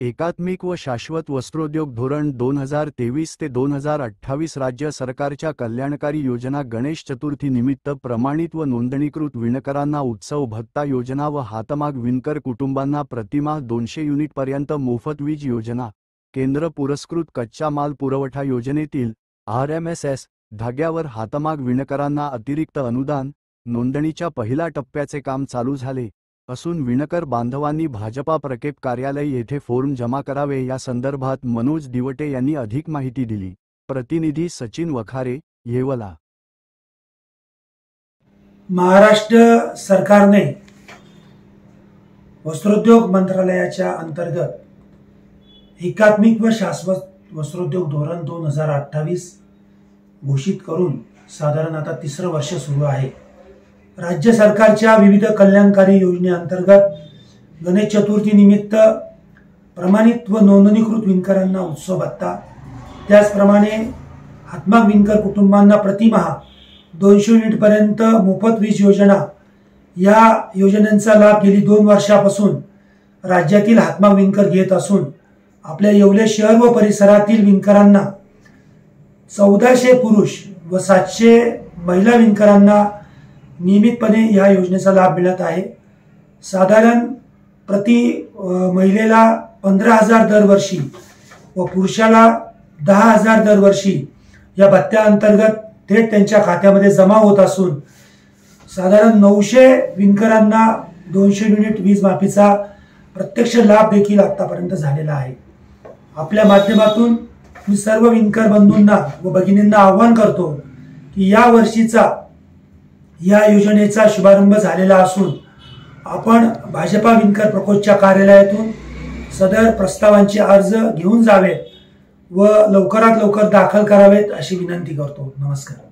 एकात्मिक व शाश्वत वस्त्रोद्योग धोरण 2023 ते 2028 राज्य सरकारच्या कल्याणकारी योजना गणेश चतुर्थी निमित्त प्रमाणित व नोंदणीकृत विणकरांना उत्सव भत्ता योजना व हातमाग विणकर कुटुंबांना प्रतिमाह 200 युनिटपर्यंत मोफत वीज योजना, केंद्र पुरस्कृत कच्चा माल पुरवठा योजनेतील RMSS धाग्यावर हातमाग विणकरांना अतिरिक्त अनुदान, नोंदणीच्या पहिल्या टप्प्याचे काम चालू झाले असून विणकर बांधवांनी भाजपा प्रकेप कार्यालय येथे फॉर्म जमा करावे या संदर्भात मनोज दिवटे यांनी अधिक माहिती दिली। प्रतिनिधी सचिन वखारे, येवला। महाराष्ट्र सरकारने वस्त्रोद्योग मंत्रालयाच्या अंतर्गत एकात्मिक व शाश्वत वस्त्रोद्योग धोरण 2028 घोषित करून साधारण आता तिसरं वर्ष सुरू आहे। राज्य सरकारच्या विविध कल्याणकारी योजनेअंतर्गत गणेश चतुर्थी निमित्त प्रमाणित व नोंदणीकृत विणकरांना उत्सव भत्ता, त्याचप्रमाणे हातमाग विणकर कुटुंबांना प्रतिमाह 200 युनिटपर्यंत मोफत वीज योजना या योजनेचा लाभ गेली 2 वर्षापासून राज्यातील हातमाग विणकर घेत असून आपल्या येवले शहर व परिसरातील विणकरांना 1400 पुरुष व 700 महिला विणकरांना नियमितपणे या योजनेचा लाभ मिळत आहे। साधारण प्रति महिलेला 15,000 दरवर्षी व पुरुषाला 10,000 दरवर्षी या भत्त्याअंतर्गत थेट त्यांच्या खात्यामध्ये जमा होत असून साधारण 900 विणकरांना 200 युनिट वीज माफीचा प्रत्यक्ष लाभ देखील आतापर्यंत झालेला आहे। आपल्या माध्यमातून मी सर्व विणकर बंधूंना व भगिनींना आवाहन करतो की या वर्षीचा या योजनेचा शुभारंभ झालेला असून आपण भाजपा विणकर प्रकोष्ठच्या कार्यालयातून सदर प्रस्तावांचे अर्ज घेऊन जावेत व लवकरात लवकर दाखल करावेत अशी विनंती करतो। नमस्कार।